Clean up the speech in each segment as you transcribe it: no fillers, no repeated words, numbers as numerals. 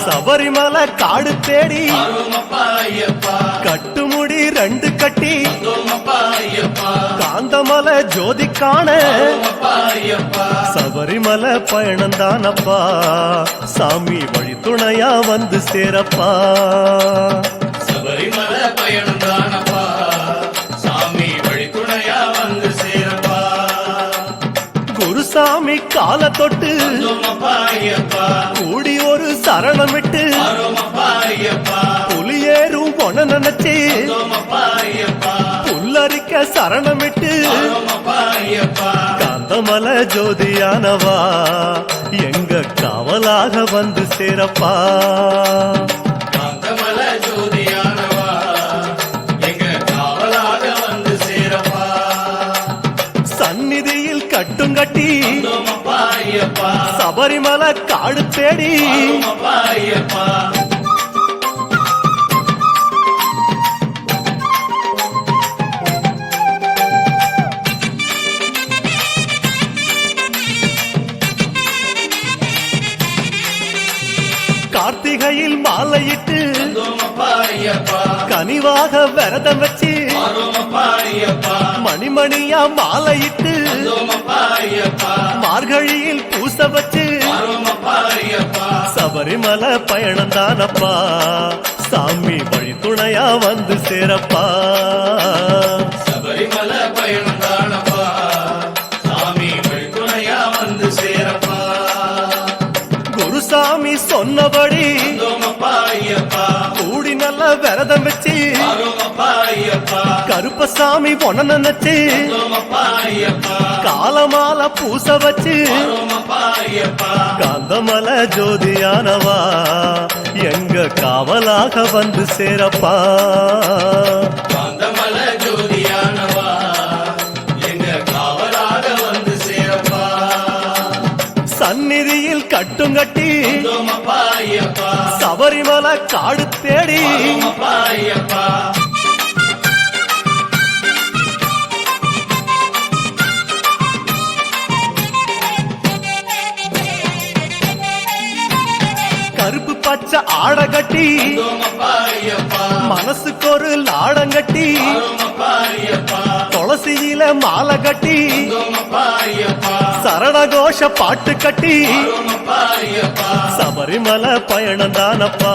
சபரிமலை காடு தேடி வருவோமப்பா ஐயப்பா. கட்டுமுடி 2 கட்டி வந்தோமப்பா ஐயப்பா. காந்தமலை ஜோதி காண வருவோமப்பா ஐயப்பா. சபரிமலை பயணந்தானப்பா சாமி வழி துணையா வந்து சேரப்பா. சபரிமலை பயணம் தானப்பா சாமி வழி துணையா வந்து சேரப்பா. குருசாமி கால தொட்டு வந்தோமப்பா ஐயப்பா. கூடி ஒரு சரணமிட்டு வருவோமப்பா ஐயப்பா. புலியேறும் பொன நினைச்சு வந்தோமப்பா ஐயப்பா. புல்லரிக்க சரணமிட்டு வருவோமப்பா ஐயப்பா. காந்தமலை ஜோதியானவா எங்க காவலாக வந்து சேரப்பா. காந்தமலை ஜோதியானவா எங்க காவலாக வந்து சேரப்பா. சந்நிதியில் கட்டுங்கட்டி வந்தோமப்பா ஐயப்பா. சபரிமலை காடு தேடி வருவோமப்பா ஐயப்பா. கார்த்திகையில் மாலையிட்டு வந்தோமப்பா ஐயப்பா. கனிவாக விரதம் வச்சு வருவோமப்பா ஐயப்பா. மணிமணியா மாலையிட்டு வந்தோமப்பா ஐயப்பா. மார்கழியில் பூச வச்சு வருவோமப்பா ஐயப்பா. சபரிமலை பயணந்தானப்பா சாமி வழி துணையா வந்து சேரப்பா. சபரிமலை பயணம் தானப்பா சாமி வழி துணையா வந்து சேரப்பா. குருசாமி சொன்னபடி வந்தோமப்பா ஐயப்பா. கூடி நல்ல விரதம் வச்சு வருவோமப்பா ஐயப்பா. கருப்பசாமி பொண்ண நினைச்சு வந்தோமப்பா ஐயப்பா. காலமால பூச வச்சு வருவோமப்பா ஐயப்பா. காந்தமலை ஜோதியானவா எங்க காவலாக வந்து சேரப்பா. காந்தமலை ஜோதியானவா எங்க காவலாக வந்து சேரப்பா. சந்நிதியில் கட்டுங்கட்டி வந்தோமப்பா ஐயப்பா. சபரிமலை காடு தேடி வருவோமப்பா ஐயப்பா. கருப்பு பச்சை ஆட கட்டி வந்தோமப்பா ஐயப்பா. மனசுக்கு ஒரு லாடங்கட்டி வருவோமப்பா ஐயப்பா. துளசியில மாலை கட்டி வந்தோமப்பா ஐயப்பா. சரணகோஷ பாட்டு கட்டி வருவோமப்பா ஐயப்பா. சபரிமலை பயணந்தானப்பா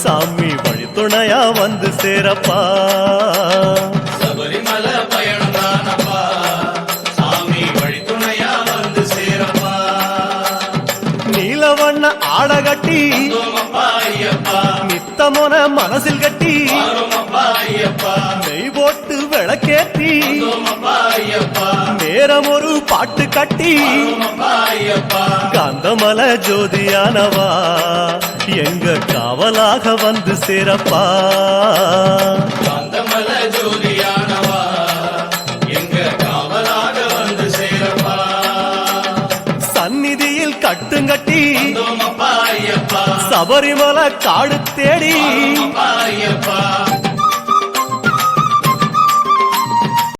சாமி வழி துணையா வந்து சேரப்பா. சபரிமலை பயணம் தானப்பா சாமி வழி துணையா வந்து சேரப்பா. நீலவண்ண ஆட கட்டி வந்தோமப்பா ஐயப்பா. நித்தமொன மனசில் கட்டி வருவோமப்பா ஐயப்பா. நெய் போட்டு விளக்கேற்றி வந்தோமப்பா ஐயப்பா. நேரம் ஒரு பாட்டு கட்டி வருவோமப்பா ஐயப்பா. காந்தமலை ஜோதியானவா எங்க காவலாக வந்து சேரப்பா. காந்தமலை ஜோதியானவா எங்க காவலாக வந்து சேரப்பா. சந்நிதியில் கட்டுங்கட்டி வந்தோமப்பா ஐயப்பா. சபரிமலை காடு தேடி வருவோமப்பா ஐயப்பா.